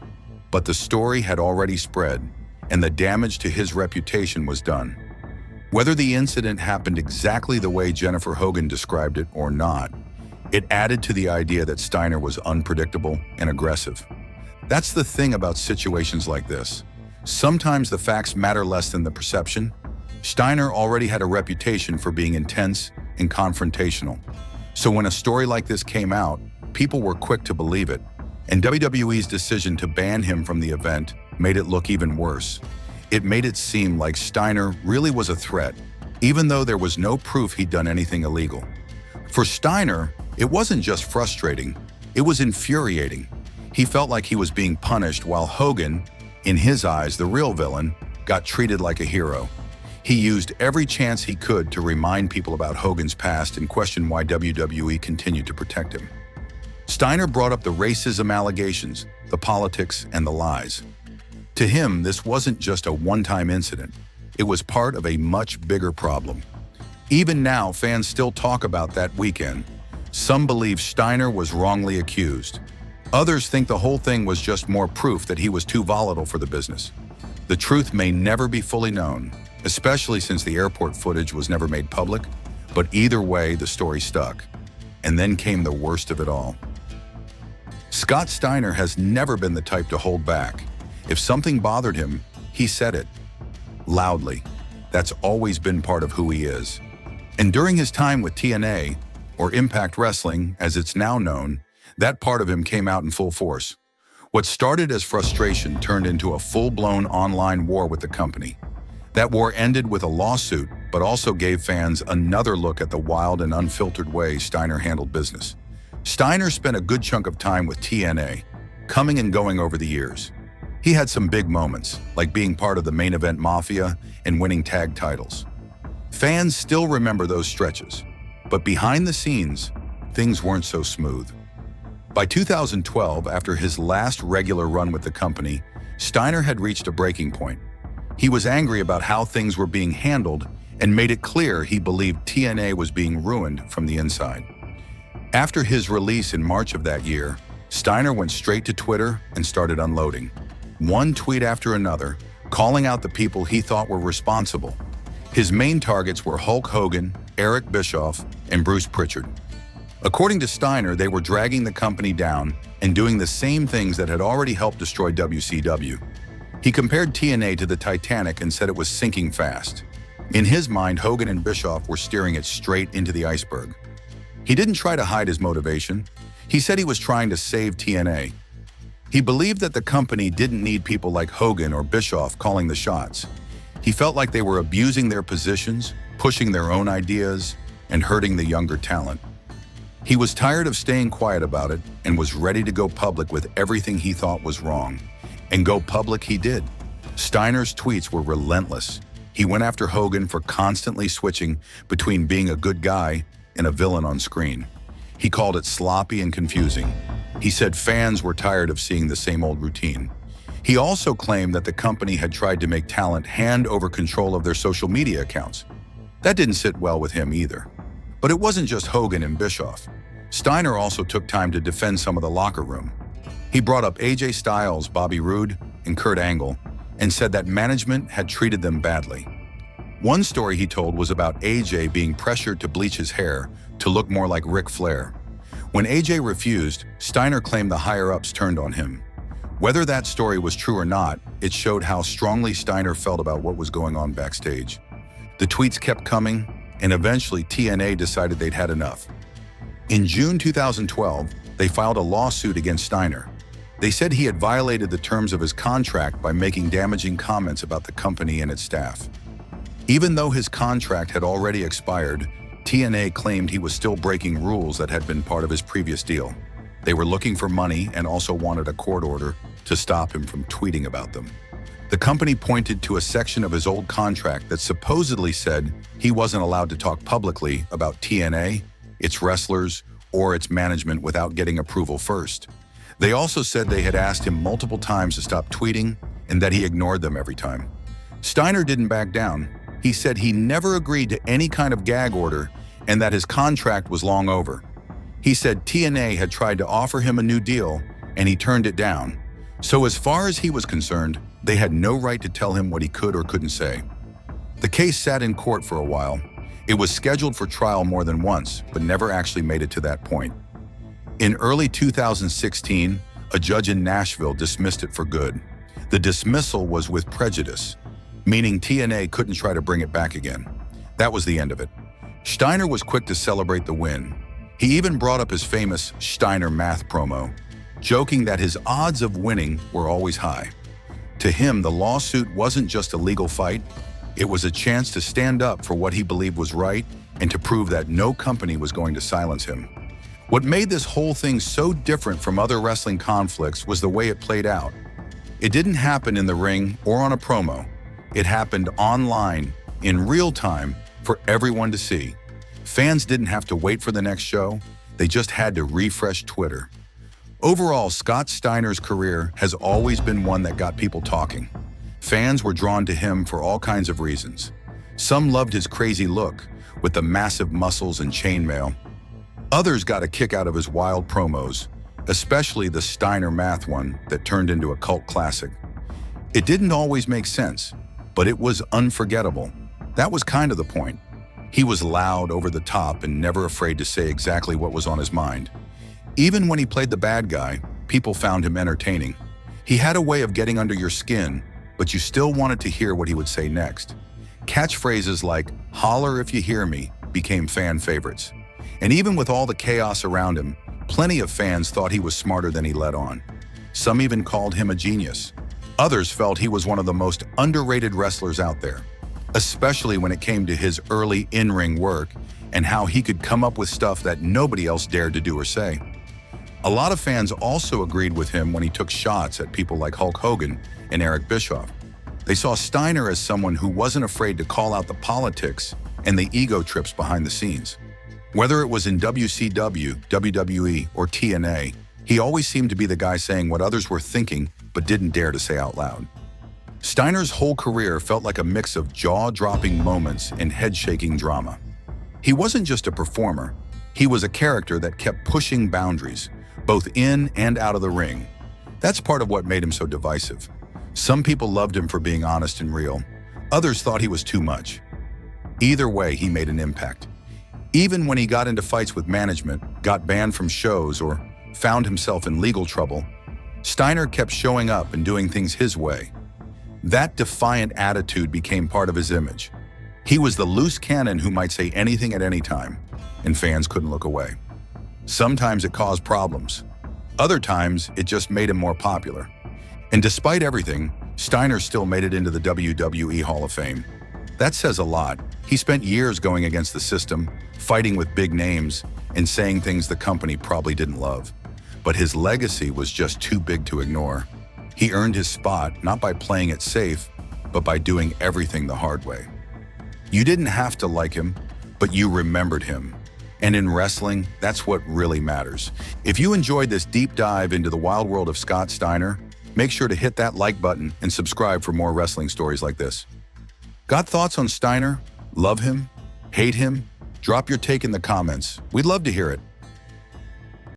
but the story had already spread and the damage to his reputation was done. Whether the incident happened exactly the way Jennifer Hogan described it or not, it added to the idea that Steiner was unpredictable and aggressive. That's the thing about situations like this. Sometimes the facts matter less than the perception. Steiner already had a reputation for being intense and confrontational. So when a story like this came out, people were quick to believe it, and WWE's decision to ban him from the event made it look even worse. It made it seem like Steiner really was a threat, even though there was no proof he'd done anything illegal. For Steiner, it wasn't just frustrating, it was infuriating. He felt like he was being punished while Hogan, in his eyes the real villain, got treated like a hero. He used every chance he could to remind people about Hogan's past and question why WWE continued to protect him. Steiner brought up the racism allegations, the politics, and the lies. To him, this wasn't just a one-time incident. It was part of a much bigger problem. Even now, fans still talk about that weekend. Some believe Steiner was wrongly accused. Others think the whole thing was just more proof that he was too volatile for the business. The truth may never be fully known, especially since the airport footage was never made public, but either way, the story stuck. And then came the worst of it all. Scott Steiner has never been the type to hold back. If something bothered him, he said it. Loudly. That's always been part of who he is. And during his time with TNA, or Impact Wrestling, as it's now known, that part of him came out in full force. What started as frustration turned into a full-blown online war with the company. That war ended with a lawsuit, but also gave fans another look at the wild and unfiltered way Steiner handled business. Steiner spent a good chunk of time with TNA, coming and going over the years. He had some big moments, like being part of the Main Event Mafia and winning tag titles. Fans still remember those stretches, but behind the scenes, things weren't so smooth. By 2012, after his last regular run with the company, Steiner had reached a breaking point. He was angry about how things were being handled and made it clear he believed TNA was being ruined from the inside. After his release in March of that year, Steiner went straight to Twitter and started unloading. One tweet after another, calling out the people he thought were responsible. His main targets were Hulk Hogan, Eric Bischoff, and Bruce Pritchard. According to Steiner, they were dragging the company down and doing the same things that had already helped destroy WCW. He compared TNA to the Titanic and said it was sinking fast. In his mind, Hogan and Bischoff were steering it straight into the iceberg. He didn't try to hide his motivation. He said he was trying to save TNA. He believed that the company didn't need people like Hogan or Bischoff calling the shots. He felt like they were abusing their positions, pushing their own ideas, and hurting the younger talent. He was tired of staying quiet about it and was ready to go public with everything he thought was wrong. And go public he did. Steiner's tweets were relentless. He went after Hogan for constantly switching between being a good guy and a villain on screen. He called it sloppy and confusing. He said fans were tired of seeing the same old routine. He also claimed that the company had tried to make talent hand over control of their social media accounts. That didn't sit well with him either. But it wasn't just Hogan and Bischoff. Steiner also took time to defend some of the locker room. He brought up AJ Styles, Bobby Roode, and Kurt Angle, and said that management had treated them badly. One story he told was about AJ being pressured to bleach his hair to look more like Ric Flair. When AJ refused, Steiner claimed the higher-ups turned on him. Whether that story was true or not, it showed how strongly Steiner felt about what was going on backstage. The tweets kept coming, and eventually TNA decided they'd had enough. In June 2012, they filed a lawsuit against Steiner. They said he had violated the terms of his contract by making damaging comments about the company and its staff. Even though his contract had already expired, TNA claimed he was still breaking rules that had been part of his previous deal. They were looking for money and also wanted a court order to stop him from tweeting about them. The company pointed to a section of his old contract that supposedly said he wasn't allowed to talk publicly about TNA, its wrestlers, or its management without getting approval first. They also said they had asked him multiple times to stop tweeting and that he ignored them every time. Steiner didn't back down. He said he never agreed to any kind of gag order and that his contract was long over. He said TNA had tried to offer him a new deal and he turned it down. So as far as he was concerned, they had no right to tell him what he could or couldn't say. The case sat in court for a while. It was scheduled for trial more than once, but never actually made it to that point. In early 2016, a judge in Nashville dismissed it for good. The dismissal was with prejudice, meaning TNA couldn't try to bring it back again. That was the end of it. Steiner was quick to celebrate the win. He even brought up his famous Steiner math promo, joking that his odds of winning were always high. To him, the lawsuit wasn't just a legal fight, it was a chance to stand up for what he believed was right and to prove that no company was going to silence him. What made this whole thing so different from other wrestling conflicts was the way it played out. It didn't happen in the ring or on a promo. It happened online, in real time, for everyone to see. Fans didn't have to wait for the next show, they just had to refresh Twitter. Overall, Scott Steiner's career has always been one that got people talking. Fans were drawn to him for all kinds of reasons. Some loved his crazy look, with the massive muscles and chainmail. Others got a kick out of his wild promos, especially the Steiner math one that turned into a cult classic. It didn't always make sense, but it was unforgettable. That was kind of the point. He was loud, over the top, and never afraid to say exactly what was on his mind. Even when he played the bad guy, people found him entertaining. He had a way of getting under your skin, but you still wanted to hear what he would say next. Catchphrases like, "Holler if you hear me," became fan favorites. And even with all the chaos around him, plenty of fans thought he was smarter than he let on. Some even called him a genius. Others felt he was one of the most underrated wrestlers out there, especially when it came to his early in-ring work and how he could come up with stuff that nobody else dared to do or say. A lot of fans also agreed with him when he took shots at people like Hulk Hogan and Eric Bischoff. They saw Steiner as someone who wasn't afraid to call out the politics and the ego trips behind the scenes. Whether it was in WCW, WWE, or TNA, he always seemed to be the guy saying what others were thinking but didn't dare to say out loud. Steiner's whole career felt like a mix of jaw-dropping moments and head-shaking drama. He wasn't just a performer, he was a character that kept pushing boundaries, both in and out of the ring. That's part of what made him so divisive. Some people loved him for being honest and real. Others thought he was too much. Either way, he made an impact. Even when he got into fights with management, got banned from shows, or found himself in legal trouble, Steiner kept showing up and doing things his way. That defiant attitude became part of his image. He was the loose cannon who might say anything at any time, and fans couldn't look away. Sometimes it caused problems. Other times, it just made him more popular. And despite everything, Steiner still made it into the WWE Hall of Fame. That says a lot. He spent years going against the system, fighting with big names, and saying things the company probably didn't love. But his legacy was just too big to ignore. He earned his spot not by playing it safe, but by doing everything the hard way. You didn't have to like him, but you remembered him. And in wrestling, that's what really matters. If you enjoyed this deep dive into the wild world of Scott Steiner, make sure to hit that like button and subscribe for more wrestling stories like this. Got thoughts on Steiner? Love him? Hate him? Drop your take in the comments. We'd love to hear it.